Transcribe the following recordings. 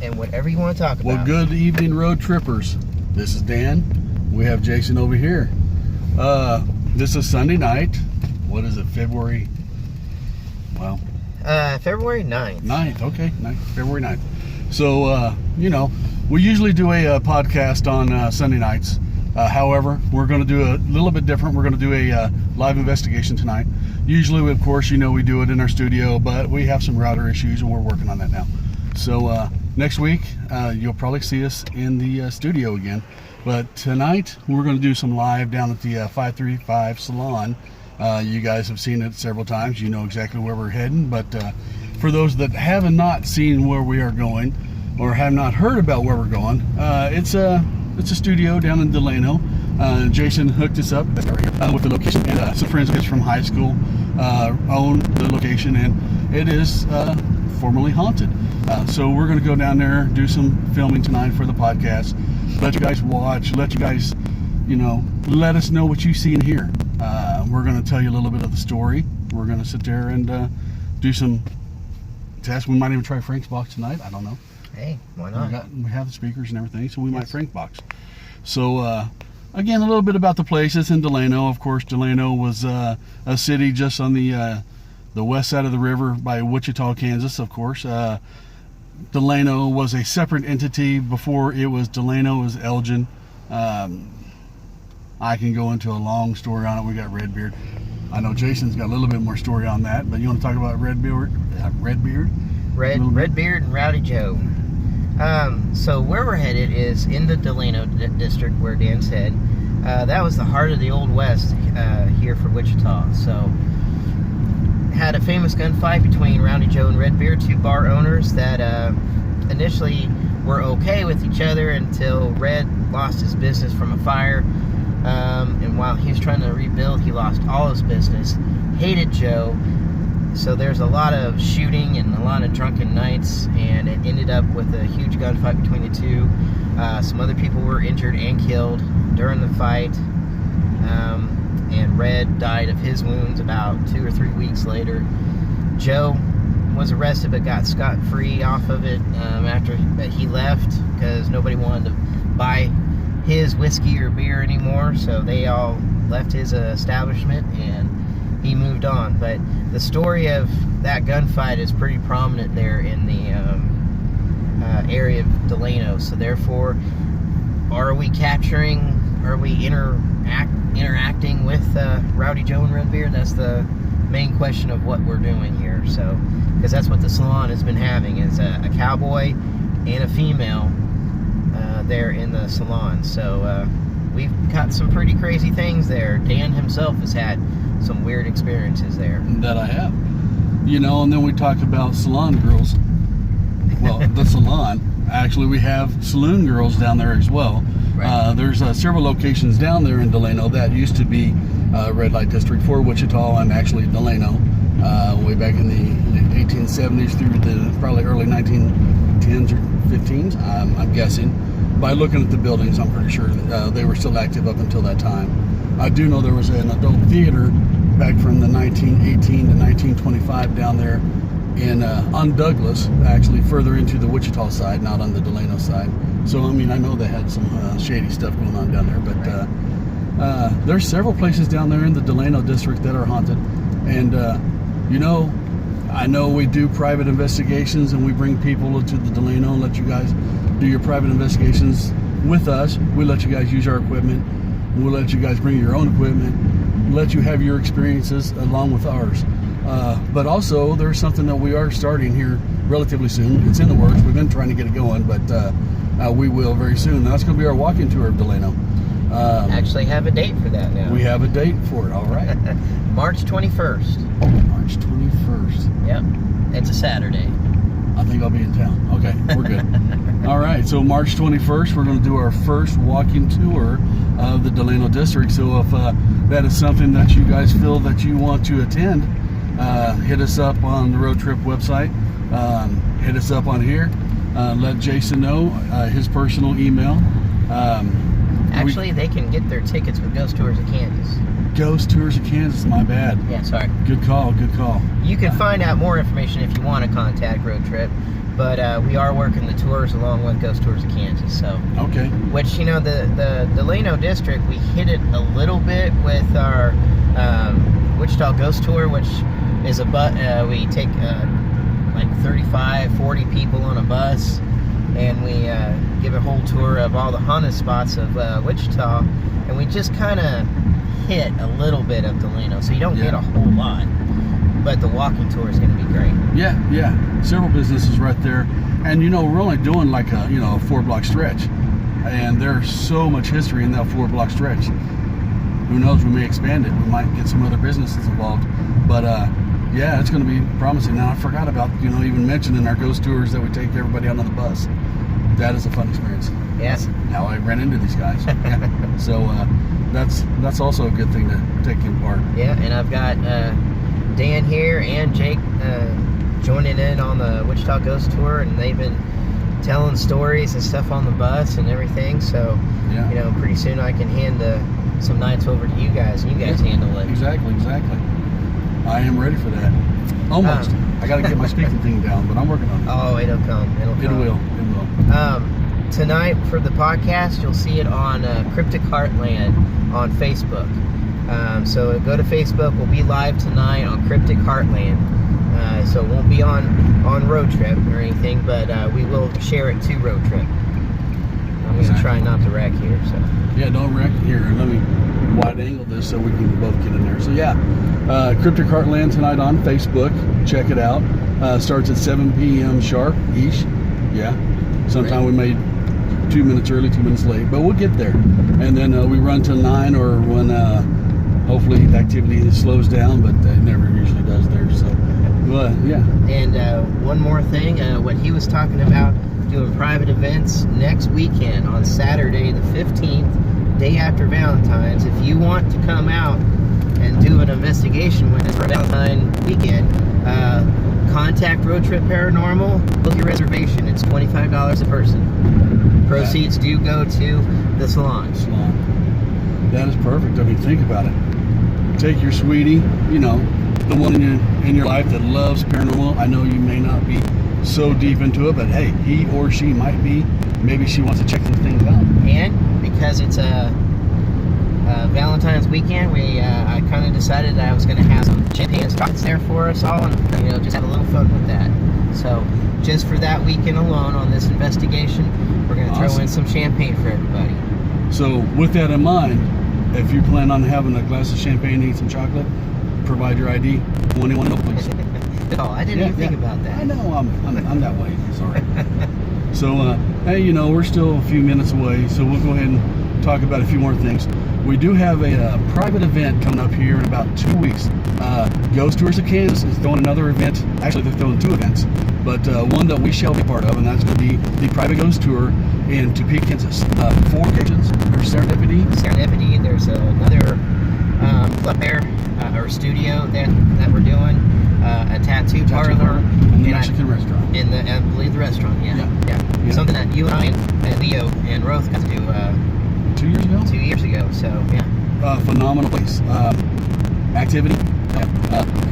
and whatever you want to talk about. Well, good evening, road trippers. This is Dan. We have Jason over here. This is Sunday night. What is it, February? Well, February 9th. 9th, okay. February 9th. So, we usually do a podcast on Sunday nights. However, we're going to do a little bit different. We're going to do a live investigation tonight. Usually, of course, we do it in our studio, but we have some router issues, and we're working on that now. So, next week, you'll probably see us in the studio again. But tonight, we're going to do some live down at the 535 Salon. You guys have seen it several times. You know exactly where we're heading. But for those that have not seen where we are going or have not heard about where we're going, it's a studio down in Delano. Jason hooked us up with the location, and some friends of his from high school own the location, and it is formerly haunted. So we're going to go down there, do some filming tonight for the podcast, let you guys watch, let you guys, let us know what you see and hear. We're going to tell you a little bit of the story. We're going to sit there and do some tests. We might even try Frank's box tonight. I don't know. Hey, why not? We have the speakers and everything, so we might Frank box. So, again, a little bit about the place. It's in Delano. Of course, Delano was a city just on the west side of the river by Wichita, Kansas, of course. Delano was a separate entity before it was Delano. It was Elgin. I can go into a long story on it. We got Redbeard. I know Jason's got a little bit more story on that, but you want to talk about Redbeard? Redbeard and Rowdy Joe. So where we're headed is in the Delano district, where Dan said. That was the heart of the Old West here for Wichita. So had a famous gunfight between Rowdy Joe and Redbeard, two bar owners that initially were okay with each other until Red lost his business from a fire. And while he was trying to rebuild, he lost all his business, hated Joe. So there's a lot of shooting and a lot of drunken nights, and it ended up with a huge gunfight between the two. Some other people were injured and killed during the fight, and Red died of his wounds about 2 or 3 weeks later. Joe was arrested but got scot-free off of it after he left, because nobody wanted to buy his whiskey or beer anymore, so they all left his establishment and he moved on. But the story of that gunfight is pretty prominent there in the area of Delano. So therefore, are we interacting with Rowdy Joe and Redbeard? That's the main question of what we're doing here. So, because that's what the salon has been having, is a cowboy and a female there in the salon. So we've got some pretty crazy things there. Dan himself has had some weird experiences there. That I have. And then we talked about salon girls. Well, the salon. Actually, we have saloon girls down there as well. Right. There's several locations down there in Delano that used to be red light district for Wichita and actually Delano way back in the 1870s through the probably early 1910s or 15s, I'm guessing. By looking at the buildings, I'm pretty sure they were still active up until that time. I do know there was an adult theater back from the 1918 to 1925 down there on Douglas, actually further into the Wichita side, not on the Delano side. So, I know they had some shady stuff going on down there, but there's several places down there in the Delano district that are haunted. And, I know we do private investigations and we bring people to the Delano and let you guys do your private investigations with us. We let you guys use our equipment. We'll let you guys bring your own equipment, let you have your experiences along with ours. But also, there's something that we are starting here relatively soon. It's in the works. We've been trying to get it going, but we will very soon. That's going to be our walking tour of Delano. Actually have a date for that now. We have a date for it, all right. March 21st. March 21st. Yep. It's a Saturday. I think I'll be in town. Okay, we're good. All right, so March 21st, we're going to do our first walking tour of the Delano district. So if that is something that you guys feel that you want to attend, hit us up on the Road Trip website. Hit us up on here. Let Jason know his personal email. Actually, they can get their tickets with Ghost Tours of Kansas. Ghost Tours of Kansas, my bad. Yeah, sorry. Good call, good call. You can find out more information if you want to contact Road Trip, but we are working the tours along with Ghost Tours of Kansas. So Okay. which, you know, the Delano district, we hit it a little bit with our Wichita Ghost Tour, which is we take like 35, 40 people on a bus, and we give a whole tour of all the haunted spots of Wichita, and we just kind of hit a little bit of Delano, so you don't get a whole lot, but the walking tour is going to be great. Yeah. Several businesses right there, and you know, we're only doing like a 4-block stretch, and there's so much history in that 4-block stretch. Who knows, we may expand it. We might get some other businesses involved, but yeah, it's going to be promising. Now, I forgot about even mentioning our ghost tours that we take everybody out on the bus. That is a fun experience. Yes. How I ran into these guys. Yeah. So that's also a good thing to take in part. Yeah, and I've got Dan here and Jake joining in on the Wichita Ghost Tour, and they've been telling stories and stuff on the bus and everything. So, pretty soon I can hand some nights over to you guys, and you guys handle it. Exactly. I am ready for that. Almost. I got to get my speaking thing down, but I'm working on it. Oh, it'll come. It will. Tonight for the podcast, you'll see it on Cryptic Heartland on Facebook. So go to Facebook. We'll be live tonight on Cryptic Heartland. So it won't be on Road Trip or anything, but we will share it to Road Trip. I'm going to try not to wreck here. So yeah, don't wreck here. Let me wide angle this so we can both get in there. So yeah, Cryptic Heartland tonight on Facebook. Check it out. Starts at 7 p.m. sharp-ish. Yeah. Sometime we made 2 minutes early, 2 minutes late, but we'll get there. And then we run till 9, or when hopefully the activity slows down, but it never usually does there. So yeah. And one more thing, what he was talking about, doing private events next weekend on Saturday the 15th, day after Valentine's. If you want to come out and do an investigation with us for Valentine's weekend, contact Road Trip Paranormal, book your reservation. It's $25 a person. Proceeds do go to the salon. That is perfect. I mean, think about it. Take your sweetie, the one in your life that loves paranormal. I know you may not be so deep into it, but hey, he or she might be. Maybe she wants to check some things out. And because it's a Valentine's weekend, I kind of decided that I was going to have some champagne and chocolates there for us all, and just have a little fun with that. So just for that weekend alone on this investigation, we're going to throw in some champagne for everybody. So with that in mind, if you plan on having a glass of champagne and eat some chocolate, provide your ID. 21 please. Oh, I didn't even think about that. I know, I'm that way. Sorry. So, hey, we're still a few minutes away, so we'll go ahead and talk about a few more things. We do have a private event coming up here in about 2 weeks. Ghost Tours of Kansas is throwing another event. Actually, they're throwing 2 events, but one that we shall be part of, and that's going to be the private Ghost Tour in Topeka, Kansas. 4 occasions. There's Serendipity. There's another club there, or studio that we're doing. A tattoo parlor, and the Mexican restaurant. I believe the restaurant, yeah. Something that you and I and Leo and Roth got to do 2 years ago? 2 years ago, so yeah. Phenomenal place. Activity,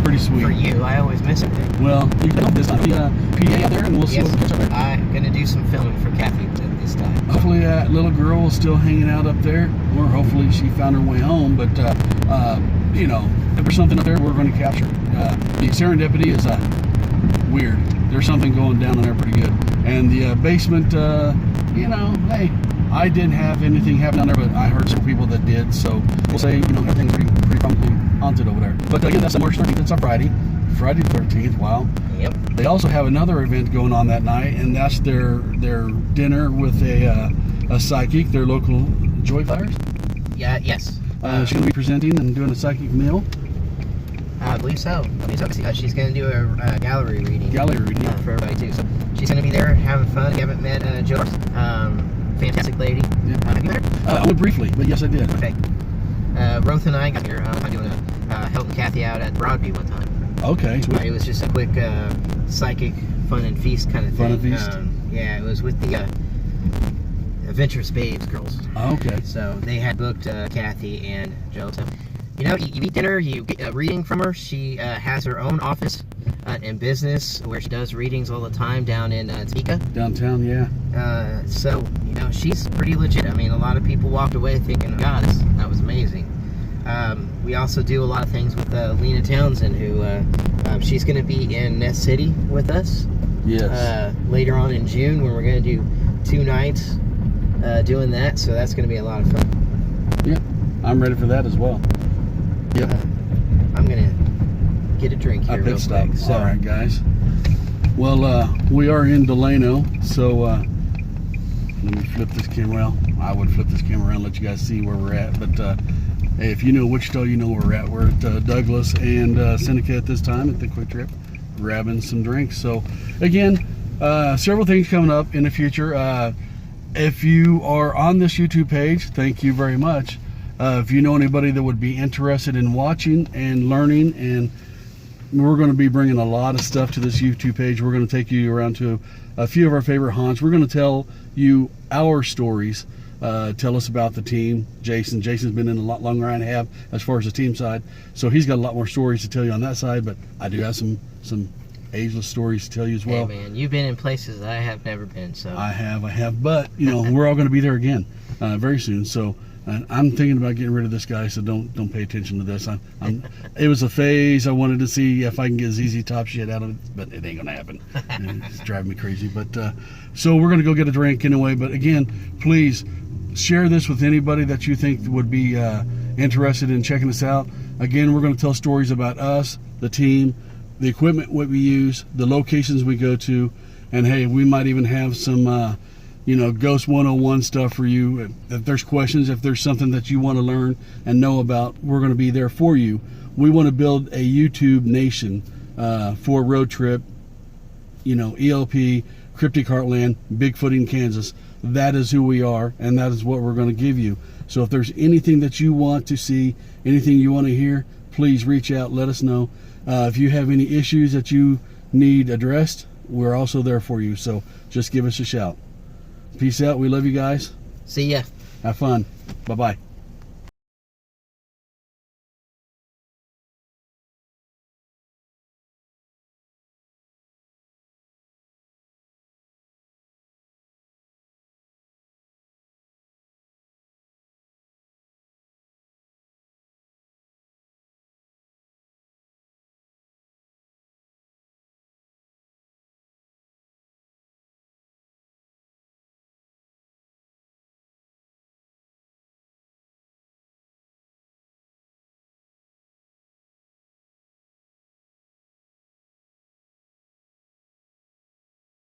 pretty sweet. For you, I always miss it. Well, you can this time. PA out there, and we'll see what we catch up there. I'm going to do some filming for Kathy this time. Hopefully that little girl is still hanging out up there, or hopefully she found her way home, but if there's something up there, we're going to capture it. The Serendipity is weird. There's something going down in there pretty good. And the basement, hey, I didn't have anything happen down there, but I heard some people that did. So we'll say, everything's pretty probably haunted over there. But again, that's on March 13th. It's a Friday the 13th. Wow. Yep. They also have another event going on that night, and that's their dinner with a psychic, their local Joy Flowers. Yeah. Yes. She's going to be presenting and doing a psychic meal. I believe so. She's going to do a gallery reading. For everybody too. So she's going to be there having fun. If you haven't met Joe, fantastic lady. Yeah. Have you met her? I went briefly, but yes, I did. Okay. Roth and I got here. I'm doing helping Kathy out at Broadview one time. Okay. It was just a quick psychic fun and feast kind of thing. Fun and feast. It was with the Adventurous Babes girls. Okay. So they had booked Kathy and Joe. So you eat dinner, you get a reading from her. She has her own office and business where she does readings all the time down in Topeka. Downtown, yeah. So, she's pretty legit. I mean, a lot of people walked away thinking, God, that was amazing. We also do a lot of things with Lena Townsend, who she's going to be in Nest City with us. Yes. Later on in June, when we're going to do 2 nights doing that. So that's going to be a lot of fun. Yeah, I'm ready for that as well. Yep. I'm going to get a drink here real quick. So. All right, guys. Well, we are in Delano, so let me flip this camera around. I would flip this camera around and let you guys see where we're at. But hey, if you know Wichita, you know where we're at. We're at Douglas and Seneca at this time at the Quick Trip, grabbing some drinks. So, again, several things coming up in the future. If you are on this YouTube page, thank you very much. If you know anybody that would be interested in watching and learning, and we're going to be bringing a lot of stuff to this YouTube page. We're going to take you around to a few of our favorite haunts. We're going to tell you our stories. Tell us about the team. Jason's been in a lot longer than I have as far as the team side, so he's got a lot more stories to tell you on that side. But I do have some ageless stories to tell you as well. Hey man, you've been in places I have never been. So I have, but we're all going to be there again very soon. So I'm thinking about getting rid of this guy, so don't pay attention to this. It was a phase. I wanted to see if I can get ZZ Top shit out of it, but it ain't gonna happen. It's driving me crazy. But so we're gonna go get a drink anyway. But again, please share this with anybody that you think would be interested in checking us out. Again, we're gonna tell stories about us, the team, the equipment what we use, the locations we go to, and hey, we might even have some Ghost 101 stuff for you. If there's questions, if there's something that you want to learn and know about, we're going to be there for you. We want to build a YouTube nation for Road Trip, ELP, Cryptic Heartland, Bigfoot in Kansas. That is who we are, and that is what we're going to give you. So if there's anything that you want to see, anything you want to hear, please reach out, let us know. If you have any issues that you need addressed, we're also there for you. So just give us a shout. Peace out. We love you guys. See ya. Have fun. Bye-bye.